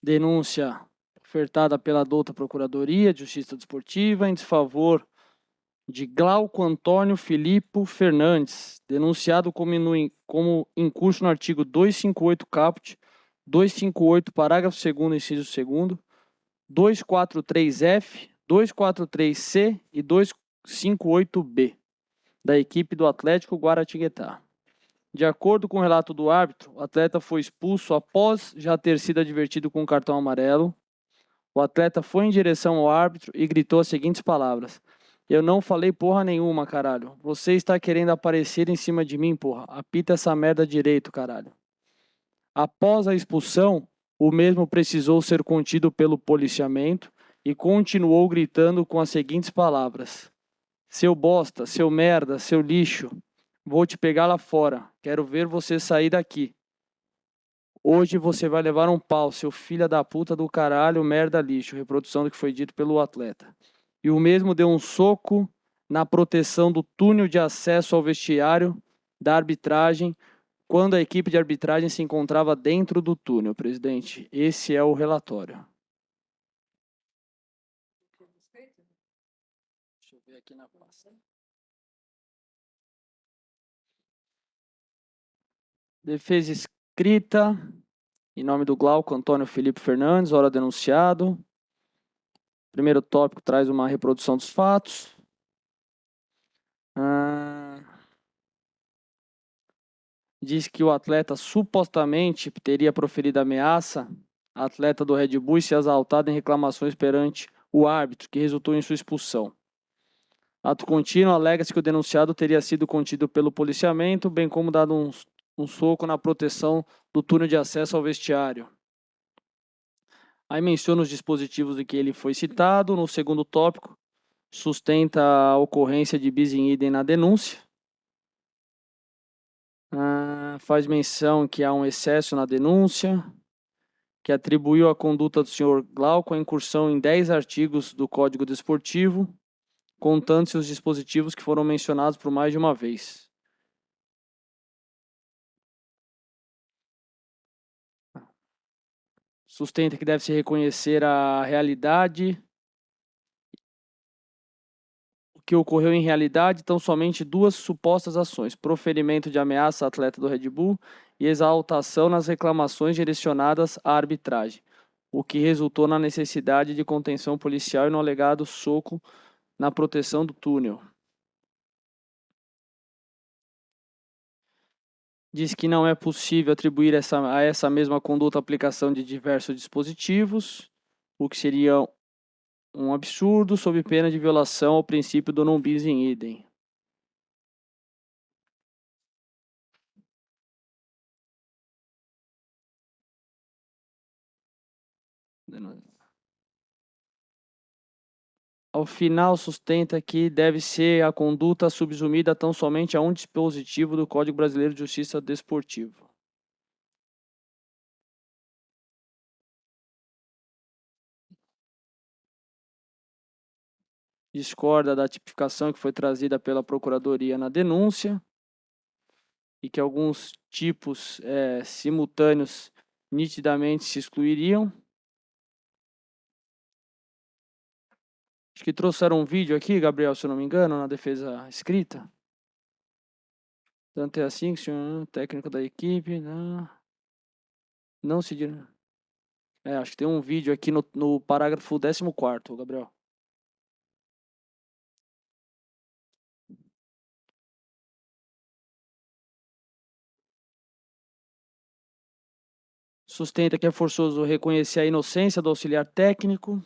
Denúncia ofertada pela douta Procuradoria de Justiça Desportiva em desfavor de Glauco Antônio Filipe Fernandes, denunciado como incurso no artigo 258 caput, 258 parágrafo 2º, inciso 2º, 243F, 243C e 258B. da equipe do Atlético Guaratinguetá. De acordo com o relato do árbitro, o atleta foi expulso após já ter sido advertido com um cartão amarelo. O atleta foi em direção ao árbitro e gritou as seguintes palavras: "Eu não falei porra nenhuma, caralho. Você está querendo aparecer em cima de mim, porra. Apita essa merda direito, caralho." Após a expulsão, o mesmo precisou ser contido pelo policiamento e continuou gritando com as seguintes palavras: "Seu bosta, seu merda, seu lixo. Vou te pegar lá fora. Quero ver você sair daqui. Hoje você vai levar um pau, seu filho da puta do caralho, merda, lixo." Reprodução do que foi dito pelo atleta. E o mesmo deu um soco na proteção do túnel de acesso ao vestiário da arbitragem, quando a equipe de arbitragem se encontrava dentro do túnel, presidente. Esse é o relatório. Deixa eu ver aqui na pasta. Defesa escrita, em nome do Glauco Antônio Felipe Fernandes, hora denunciado. Primeiro tópico traz uma reprodução dos fatos. Diz que o atleta supostamente teria proferido ameaça, atleta do Red Bull, e se exaltado em reclamações perante o árbitro, que resultou em sua expulsão. Ato contínuo, alega-se que o denunciado teria sido contido pelo policiamento, bem como dado um soco na proteção do túnel de acesso ao vestiário. Aí menciona os dispositivos de que ele foi citado. No segundo tópico, sustenta a ocorrência de bis in idem na denúncia. Faz menção que há um excesso na denúncia, que atribuiu a conduta do senhor Glauco a incursão em 10 artigos do Código Desportivo, contando-se os dispositivos que foram mencionados por mais de uma vez. Sustenta que deve-se reconhecer a realidade, o que ocorreu em realidade, tão somente 2 supostas ações: proferimento de ameaça à atleta do Red Bull e exaltação nas reclamações direcionadas à arbitragem, o que resultou na necessidade de contenção policial e no alegado soco na proteção do túnel. Diz que não é possível atribuir a essa mesma conduta a aplicação de diversos dispositivos, o que seria um absurdo, sob pena de violação ao princípio do non bis in idem. Ao final, sustenta que deve ser a conduta subsumida tão somente a um dispositivo do Código Brasileiro de Justiça Desportiva. Discorda da tipificação que foi trazida pela Procuradoria na denúncia e que alguns tipos simultâneos nitidamente se excluiriam. Acho que trouxeram um vídeo aqui, Gabriel, se eu não me engano, na defesa escrita. Tanto é assim que o senhor, técnico da equipe, não se... acho que tem um vídeo aqui no parágrafo 14º, Gabriel. Sustenta que é forçoso reconhecer a inocência do auxiliar técnico,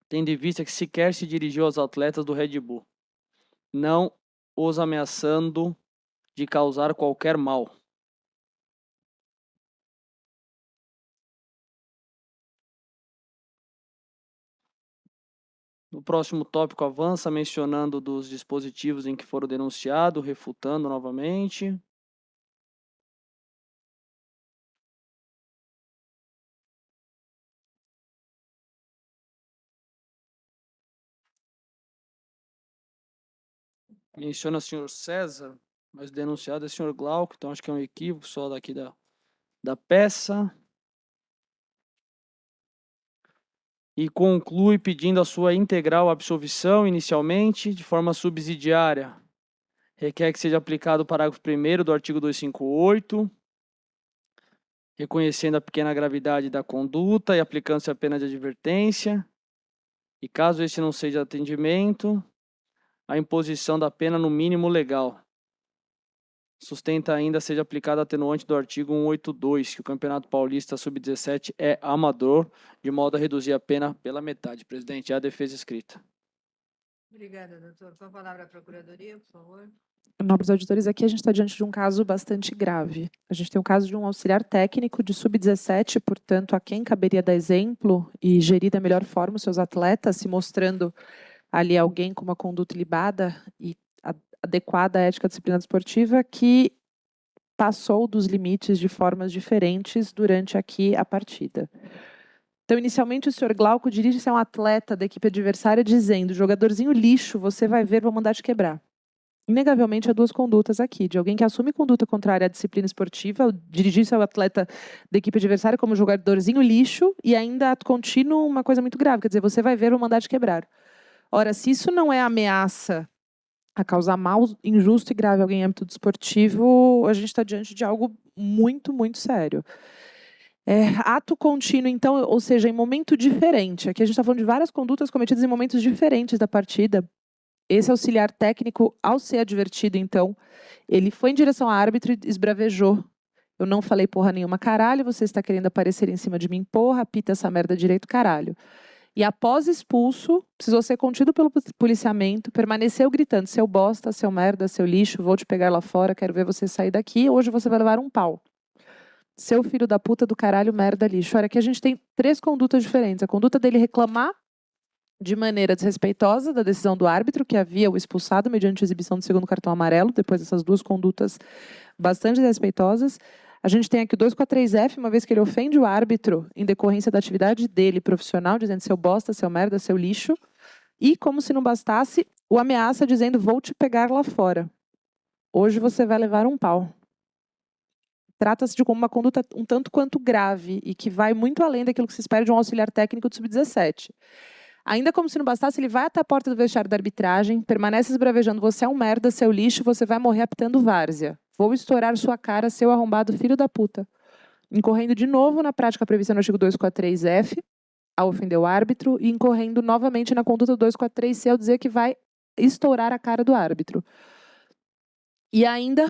tendo em vista que sequer se dirigiu aos atletas do Red Bull, não os ameaçando de causar qualquer mal. No próximo tópico avança mencionando dos dispositivos em que foram denunciados, refutando novamente. Menciona o senhor César, mas o denunciado é o senhor Glauco, então acho que é um equívoco só daqui da peça. E conclui pedindo a sua integral absolvição inicialmente, de forma subsidiária. Requer que seja aplicado o parágrafo 1º do artigo 258, reconhecendo a pequena gravidade da conduta e aplicando-se a pena de advertência. E caso esse não seja atendimento, a imposição da pena no mínimo legal. Sustenta ainda seja aplicada a atenuante do artigo 182, que o Campeonato Paulista Sub-17 é amador, de modo a reduzir a pena pela metade. Presidente, é a defesa escrita. Obrigada, doutor. Com a palavra a Procuradoria, por favor. Nobres auditores, aqui a gente está diante de um caso bastante grave. A gente tem o caso de um auxiliar técnico de sub-17, portanto, a quem caberia dar exemplo e gerir da melhor forma os seus atletas, se mostrando ali alguém com uma conduta ilibada e adequada à ética disciplina desportiva, que passou dos limites de formas diferentes durante aqui a partida. Então, inicialmente, o senhor Glauco dirige-se a um atleta da equipe adversária dizendo: jogadorzinho lixo, você vai ver, vou mandar te quebrar. Inegavelmente, há duas condutas aqui, de alguém que assume conduta contrária à disciplina esportiva, dirigir-se ao atleta da equipe adversária como jogadorzinho lixo, e ainda contínuo uma coisa muito grave, quer dizer, você vai ver, vou mandar te quebrar. Ora, se isso não é ameaça a causar mal injusto e grave a alguém em âmbito desportivo, a gente está diante de algo muito, muito sério. Ato contínuo, então, ou seja, em momento diferente. Aqui a gente está falando de várias condutas cometidas em momentos diferentes da partida. Esse auxiliar técnico, ao ser advertido, então, ele foi em direção ao árbitro e esbravejou. Eu não falei porra nenhuma, caralho, você está querendo aparecer em cima de mim, porra, apita essa merda direito, caralho. E após expulso, precisou ser contido pelo policiamento, permaneceu gritando: seu bosta, seu merda, seu lixo, vou te pegar lá fora, quero ver você sair daqui, hoje você vai levar um pau. Seu filho da puta do caralho, merda, lixo. Olha, aqui a gente tem três condutas diferentes. A conduta dele reclamar de maneira desrespeitosa da decisão do árbitro, que havia o expulsado mediante exibição do segundo cartão amarelo, depois dessas duas condutas bastante desrespeitosas. A gente tem aqui o 243F, uma vez que ele ofende o árbitro em decorrência da atividade dele profissional, dizendo seu bosta, seu merda, seu lixo. E, como se não bastasse, o ameaça dizendo: vou te pegar lá fora. Hoje você vai levar um pau. Trata-se de uma conduta um tanto quanto grave e que vai muito além daquilo que se espera de um auxiliar técnico de sub-17. Ainda como se não bastasse, ele vai até a porta do vestiário da arbitragem, permanece esbravejando: você é um merda, seu lixo, você vai morrer apitando várzea. Vou estourar sua cara, seu arrombado filho da puta. Incorrendo de novo na prática prevista no artigo 243F, ao ofender o árbitro, e incorrendo novamente na conduta do 243C, ao dizer que vai estourar a cara do árbitro. E ainda,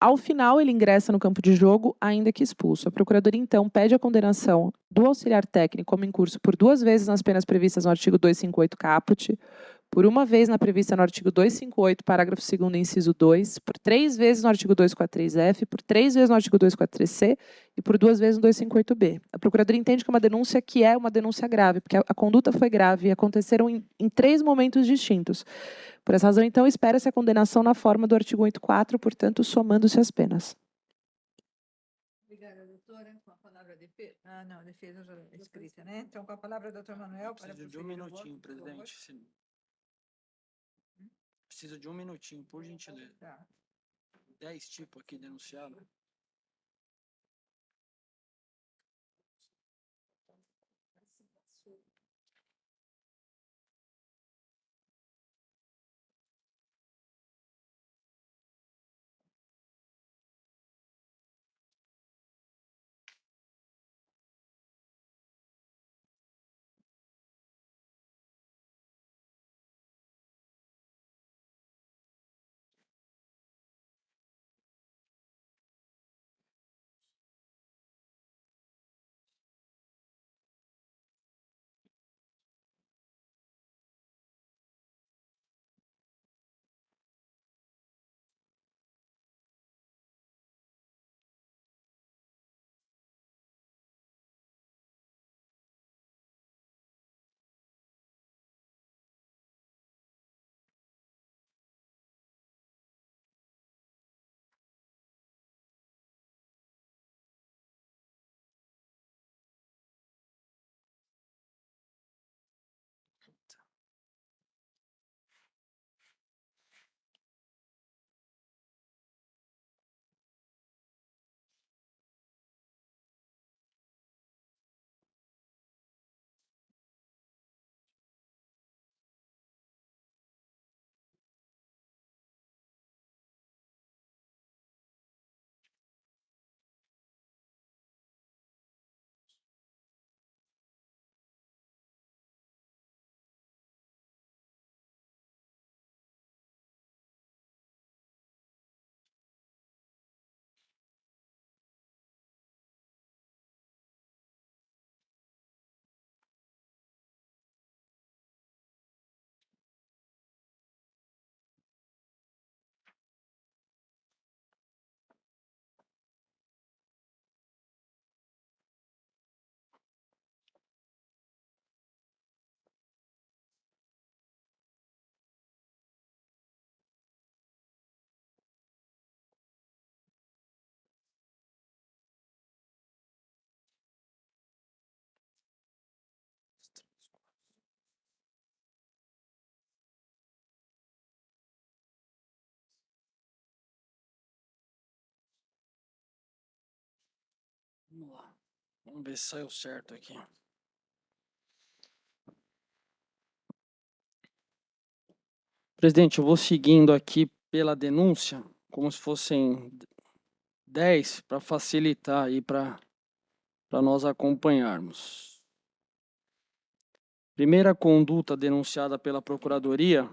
ao final, ele ingressa no campo de jogo, ainda que expulso. A Procuradoria, então, pede a condenação do auxiliar técnico como incurso por 2 vezes nas penas previstas no artigo 258 caput, por 1 vez na prevista no artigo 258, parágrafo 2º, inciso 2, por 3 vezes no artigo 243F, por 3 vezes no artigo 243C e por 2 vezes no 258B. A Procuradoria entende que é uma denúncia que é uma denúncia grave, porque a conduta foi grave e aconteceram em 3 momentos distintos. Por essa razão, então, espera-se a condenação na forma do artigo 84, portanto, somando-se as penas. Obrigada, doutora. Com a palavra a defesa. Ah, não, a defesa já é escrita, né? Então, com a palavra, doutor Manuel, para Preciso de um prosseguir o minutinho, voto, por favor. presidente. Preciso de um minutinho, por gentileza. Tá. 10 tipos aqui denunciados. Vamos lá. Vamos ver se saiu certo aqui. Presidente, eu vou seguindo aqui pela denúncia, como se fossem 10, para facilitar aí para nós acompanharmos. Primeira conduta denunciada pela Procuradoria,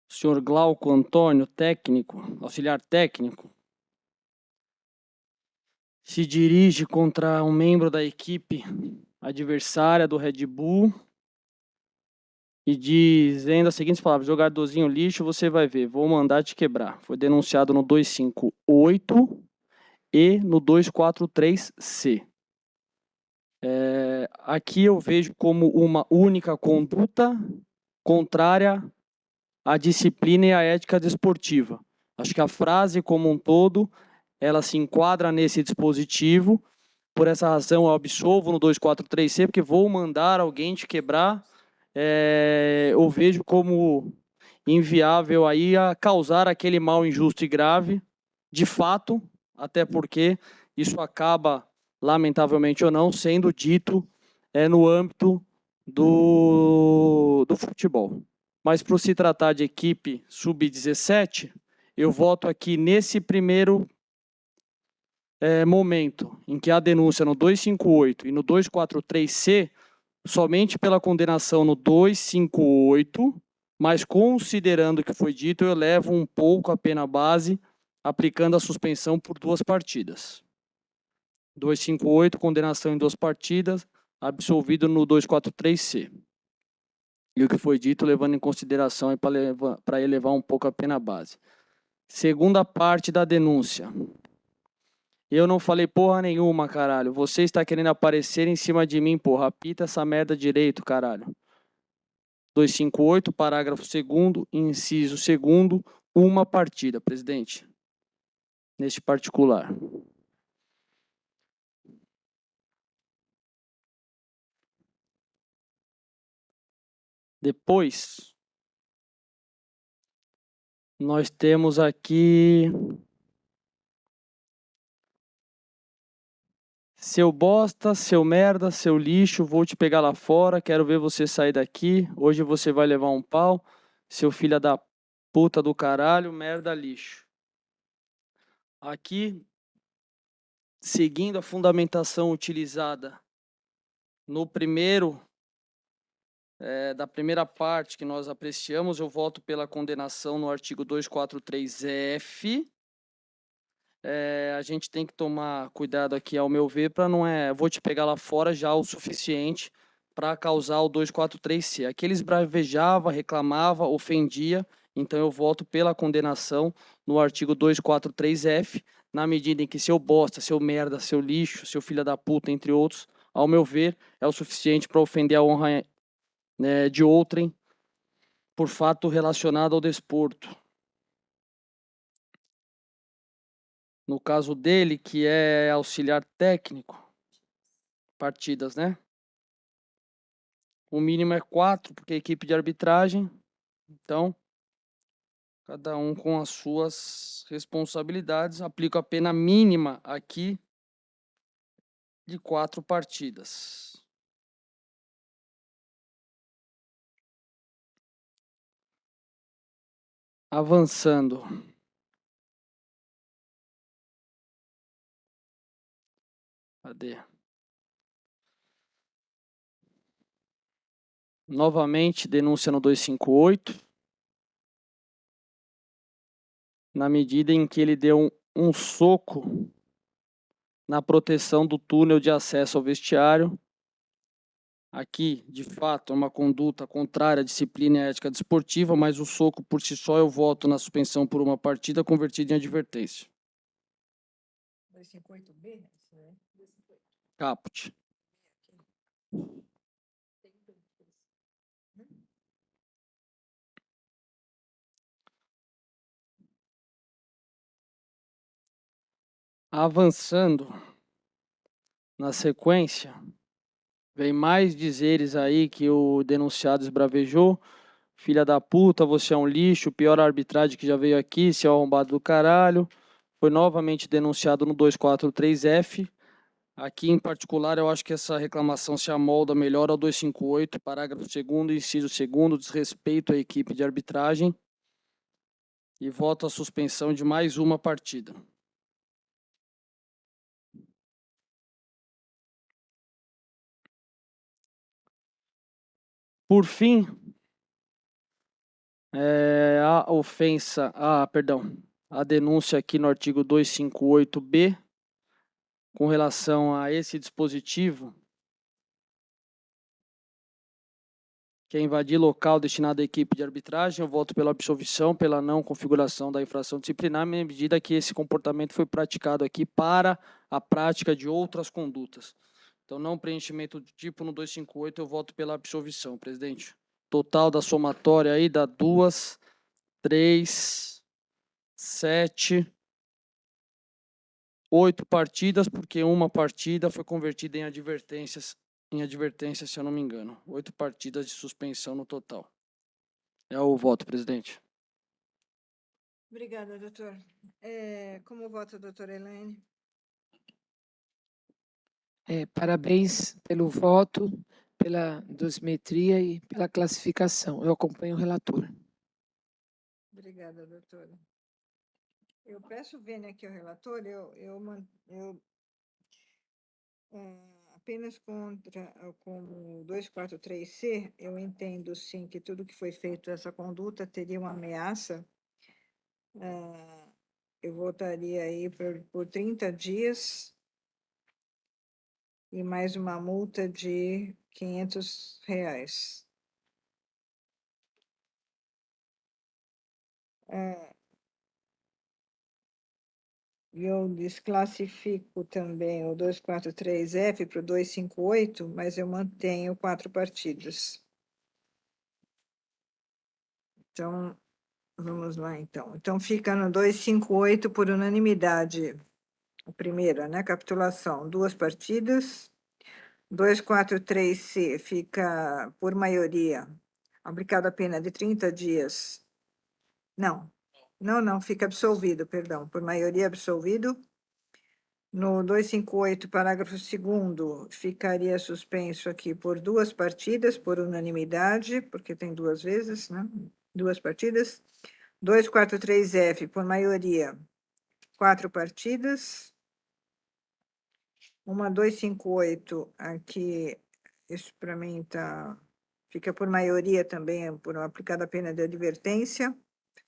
o senhor Glauco Antônio, técnico, auxiliar técnico, se dirige contra um membro da equipe adversária do Red Bull e dizendo as seguintes palavras: jogadorzinho lixo, você vai ver, vou mandar te quebrar. Foi denunciado no 258 e no 243C. Aqui eu vejo como uma única conduta contrária à disciplina e à ética desportiva. Acho que a frase como um todo, ela se enquadra nesse dispositivo. Por essa razão, eu absolvo no 243C, porque vou mandar alguém te quebrar. Eu vejo como inviável aí a causar aquele mal injusto e grave, de fato, até porque isso acaba, lamentavelmente ou não, sendo dito no âmbito do futebol. Mas por se tratar de equipe sub-17, eu voto aqui nesse primeiro momento, em que há denúncia no 258 e no 243C, somente pela condenação no 258, mas considerando o que foi dito, eu elevo um pouco a pena base, aplicando a suspensão por 2 partidas. 258, condenação em 2 partidas, absolvido no 243C. E o que foi dito, levando em consideração para elevar um pouco a pena base. Segunda parte da denúncia. Eu não falei porra nenhuma, caralho. Você está querendo aparecer em cima de mim, porra. Apita essa merda direito, caralho. 258, parágrafo 2º, inciso 2º, uma partida, presidente. Neste particular. Depois, nós temos aqui... Seu bosta, seu merda, seu lixo, vou te pegar lá fora, quero ver você sair daqui, hoje você vai levar um pau, seu filho da puta do caralho, merda, lixo. Aqui, seguindo a fundamentação utilizada no primeiro, da primeira parte que nós apreciamos, eu voto pela condenação no artigo 243F. A gente tem que tomar cuidado aqui, ao meu ver, para não vou te pegar lá fora já o suficiente para causar o 243C. Aqui eles bravejava, reclamava, ofendia, então eu voto pela condenação no artigo 243F, na medida em que seu bosta, seu merda, seu lixo, seu filho da puta, entre outros, ao meu ver, é o suficiente para ofender a honra de outrem por fato relacionado ao desporto. No caso dele, que é auxiliar técnico, partidas, né? O mínimo é 4, porque é equipe de arbitragem. Então, cada um com as suas responsabilidades. Aplico a pena mínima aqui de 4 partidas. Avançando. Cadê? Novamente, denúncia no 258. Na medida em que ele deu um soco na proteção do túnel de acesso ao vestiário. Aqui, de fato, é uma conduta contrária à disciplina e à ética desportiva, mas o soco por si só eu voto na suspensão por uma partida convertida em advertência. 258B? Caput. Avançando na sequência, vem mais dizeres aí que o denunciado esbravejou. Filha da puta, você é um lixo, pior arbitragem que já veio aqui, seu arrombado do caralho. foi novamente denunciado no 243F. Aqui, em particular, eu acho que essa reclamação se amolda melhor ao 258, parágrafo 2º, inciso 2º, desrespeito à equipe de arbitragem, e voto a suspensão de mais uma partida. Por fim, a denúncia aqui no artigo 258B, com relação a esse dispositivo, que é invadir local destinado à equipe de arbitragem, eu voto pela absolvição, pela não configuração da infração disciplinar, à medida que esse comportamento foi praticado aqui para a prática de outras condutas. Então, não preenchimento de tipo no 258, eu voto pela absolvição, presidente. Total da somatória aí dá 2, 3, 7, 8 partidas, porque uma partida foi convertida em advertência, se eu não me engano. 8 partidas de suspensão no total. É o voto, presidente. Obrigada, doutor. Como vota a doutora Elaine? Parabéns pelo voto, pela dosimetria e pela classificação. Eu acompanho o relator. Obrigada, doutora. Eu peço vênia aqui ao relator, apenas com o 243C, eu entendo sim que tudo que foi feito essa conduta teria uma ameaça. Eu votaria aí por 30 dias e mais uma multa de R$ 500. E eu desclassifico também o 243F para o 258, mas eu mantenho 4 partidas. Então, vamos lá, então. Então, fica no 258 por unanimidade. A primeira, né? Capitulação, 2 partidas. 243C fica por maioria, aplicada a pena de 30 dias. Não, fica absolvido, perdão, por maioria absolvido. No 258, parágrafo 2º, ficaria suspenso aqui por 2 partidas, por unanimidade, porque tem 2 vezes, né? 2 partidas. 243F, por maioria, 4 partidas. Uma 258, aqui, isso para mim fica por maioria também, por aplicada a pena de advertência,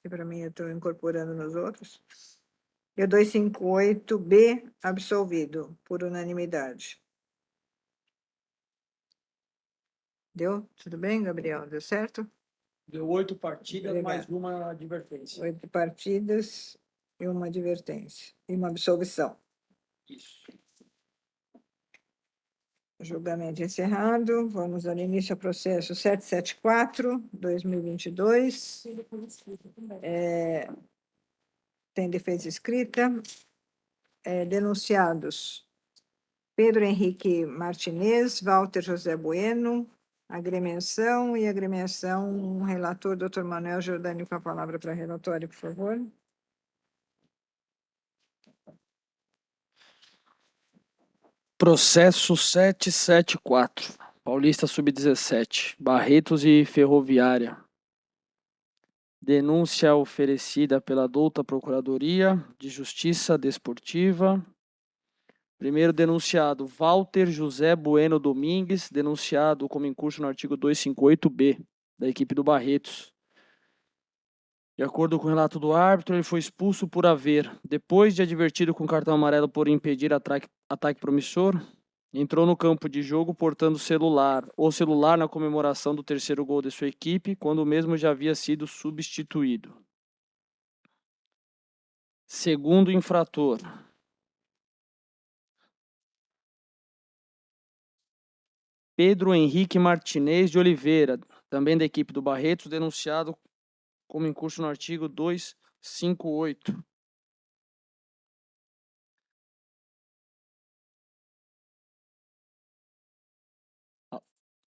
que para mim eu estou incorporando nos outros. E o 258B, absolvido, por unanimidade. Deu? Tudo bem, Gabriel? Deu certo? Deu 8 partidas, Obrigada. mais uma advertência. 8 partidas e uma advertência. E uma absolvição. Isso. Julgamento encerrado. Vamos dar início ao processo 774/2022. Tem defesa escrita. Denunciados: Pedro Henrique Martinez, Walter José Bueno, agremiação e agremiação. Relator, doutor Manuel Giordani, com a palavra para relatório, por favor. Processo 774, Paulista Sub-17, Barretos e Ferroviária. Denúncia oferecida pela douta Procuradoria de Justiça Desportiva. Primeiro denunciado, Walter José Bueno Domingues, denunciado como incurso no artigo 258B, da equipe do Barretos. De acordo com o relato do árbitro, ele foi expulso por haver, depois de advertido com cartão amarelo por impedir ataque promissor, entrou no campo de jogo portando o celular na comemoração do 3º gol de sua equipe, quando o mesmo já havia sido substituído. Segundo infrator, Pedro Henrique Martinez de Oliveira, também da equipe do Barretos, denunciado como incurso no artigo 258.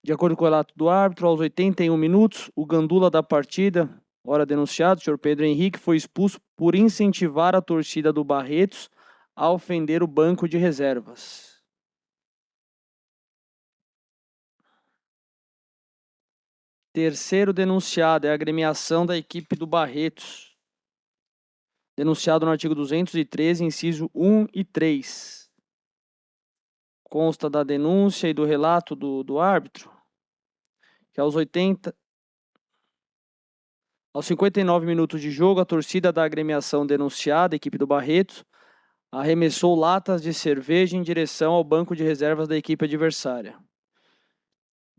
De acordo com o relato do árbitro, aos 81 minutos, o gandula da partida, ora denunciado, o senhor Pedro Henrique, foi expulso por incentivar a torcida do Barretos a ofender o banco de reservas. Terceiro denunciado é a agremiação da equipe do Barretos, denunciado no artigo 213, inciso 1 e 3. Consta da denúncia e do relato do árbitro, que aos 59 minutos de jogo, a torcida da agremiação denunciada, a equipe do Barretos, arremessou latas de cerveja em direção ao banco de reservas da equipe adversária.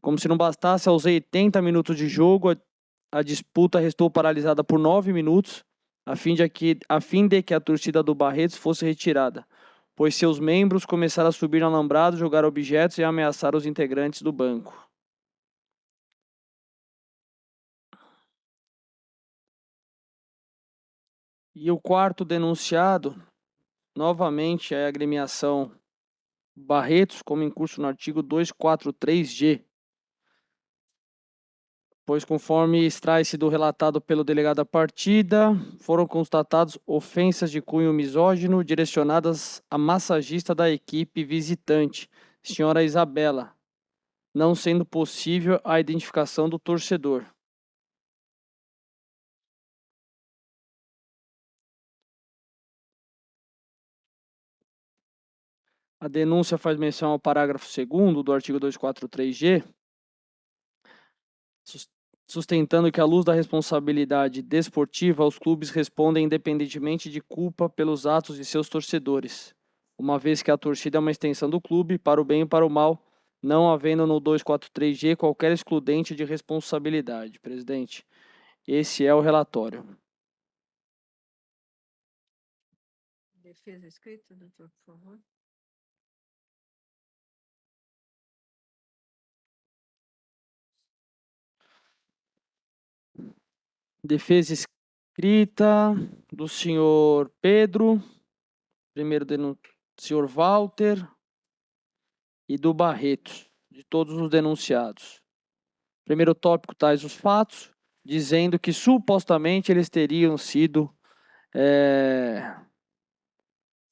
Como se não bastasse, aos 80 minutos de jogo, a disputa restou paralisada por 9 minutos, a fim de que a torcida do Barretos fosse retirada, pois seus membros começaram a subir no alambrado, jogar objetos e ameaçar os integrantes do banco. E o quarto denunciado, novamente, é a agremiação Barretos, como em curso no artigo 243-G, pois conforme extrai-se do relatado pelo delegado da partida, foram constatados ofensas de cunho misógino direcionadas à massagista da equipe visitante, senhora Isabela, não sendo possível a identificação do torcedor. A denúncia faz menção ao parágrafo 2º do artigo 243-G, sustentando que, à luz da responsabilidade desportiva, os clubes respondem independentemente de culpa pelos atos de seus torcedores, uma vez que a torcida é uma extensão do clube, para o bem e para o mal, não havendo no 243-G qualquer excludente de responsabilidade. Presidente, esse é o relatório. Defesa escrita, doutor, por favor. Defesa escrita do senhor Pedro, primeiro senhor Walter e do Barretos, de todos os denunciados. Primeiro tópico, tais os fatos, dizendo que supostamente eles teriam sido,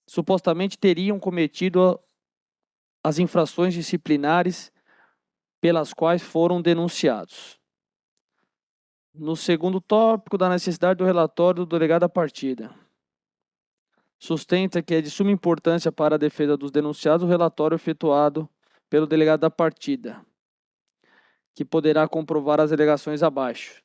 supostamente teriam cometido as infrações disciplinares pelas quais foram denunciados. No segundo tópico, da necessidade do relatório do delegado da partida. Sustenta que é de suma importância para a defesa dos denunciados o relatório efetuado pelo delegado da partida, que poderá comprovar as alegações abaixo.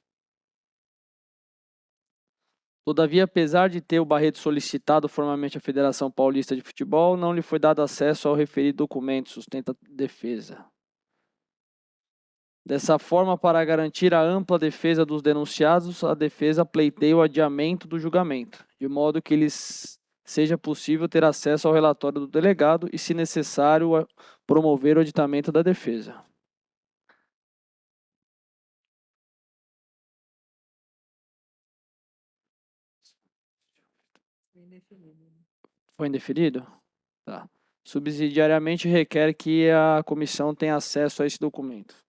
Todavia, apesar de ter o Barreto solicitado formalmente à Federação Paulista de Futebol, não lhe foi dado acesso ao referido documento, sustenta a defesa. Dessa forma, para garantir a ampla defesa dos denunciados, a defesa pleiteia o adiamento do julgamento, de modo que lhes seja possível ter acesso ao relatório do delegado e, se necessário, promover o aditamento da defesa. Foi indeferido? Tá. Subsidiariamente requer que a comissão tenha acesso a esse documento.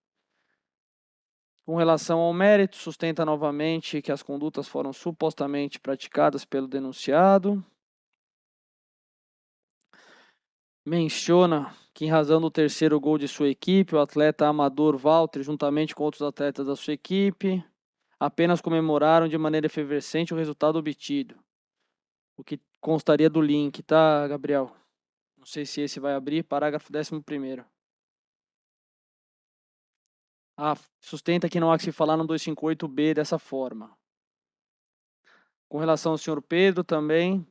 Com relação ao mérito, sustenta novamente que as condutas foram supostamente praticadas pelo denunciado. Menciona que, em razão do terceiro gol de sua equipe, o atleta amador Walter, juntamente com outros atletas da sua equipe, apenas comemoraram de maneira efervescente o resultado obtido. O que constaria do link, tá, Gabriel? Não sei se esse vai abrir, parágrafo 11º. Sustenta que não há que se falar no 258B dessa forma. Com relação ao senhor Pedro também,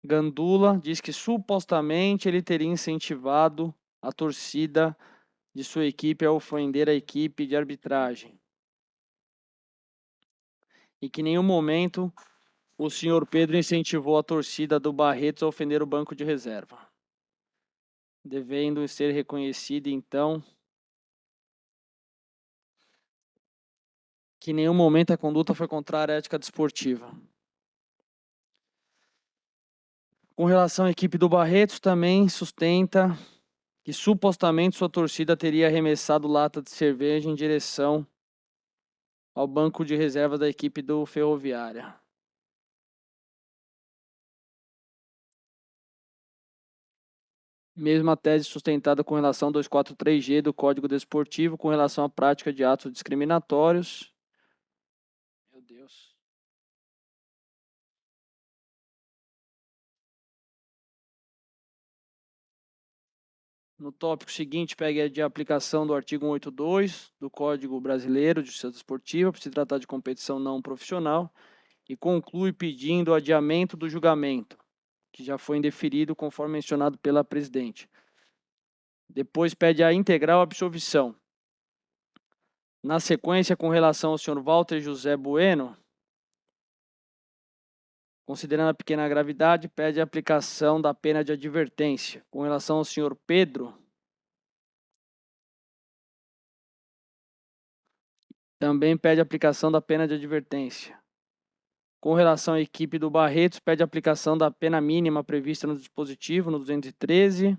Gandula diz que supostamente ele teria incentivado a torcida de sua equipe a ofender a equipe de arbitragem. E que em nenhum momento o senhor Pedro incentivou a torcida do Barretos a ofender o banco de reserva. Devendo ser reconhecido, então, que em nenhum momento a conduta foi contrária à ética desportiva. Com relação à equipe do Barretos, também sustenta que supostamente sua torcida teria arremessado lata de cerveja em direção ao banco de reserva da equipe do Ferroviária. Mesma tese sustentada com relação ao 243G do Código Desportivo com relação à prática de atos discriminatórios. Meu Deus. No tópico seguinte, pegue a de aplicação do artigo 182 do Código Brasileiro de Justiça Desportiva, por se tratar de competição não profissional, e conclui pedindo o adiamento do julgamento, que já foi indeferido conforme mencionado pela presidente. Depois pede a integral absolvição. Na sequência, com relação ao senhor Walter José Bueno, considerando a pequena gravidade, pede a aplicação da pena de advertência. Com relação ao senhor Pedro, também pede a aplicação da pena de advertência. Com relação à equipe do Barretos, pede a aplicação da pena mínima prevista no dispositivo, no 213.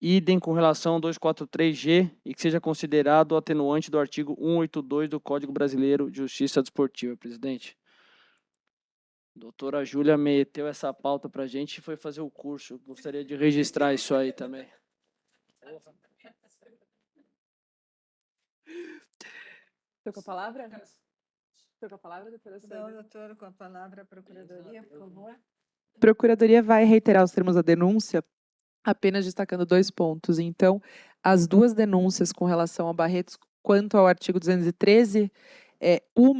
Idem com relação ao 243G e que seja considerado o atenuante do artigo 182 do Código Brasileiro de Justiça Desportiva, presidente. Doutora Júlia meteu essa pauta para a gente e foi fazer o curso. Gostaria de registrar isso aí também. Estou com a palavra? Estou com a palavra, doutora Então, Sônia? doutor, com a palavra a Procuradoria, por favor. Procuradoria vai reiterar os termos da denúncia, apenas destacando 2 pontos. Então, as 2 denúncias com relação a Barretos quanto ao artigo 213, uma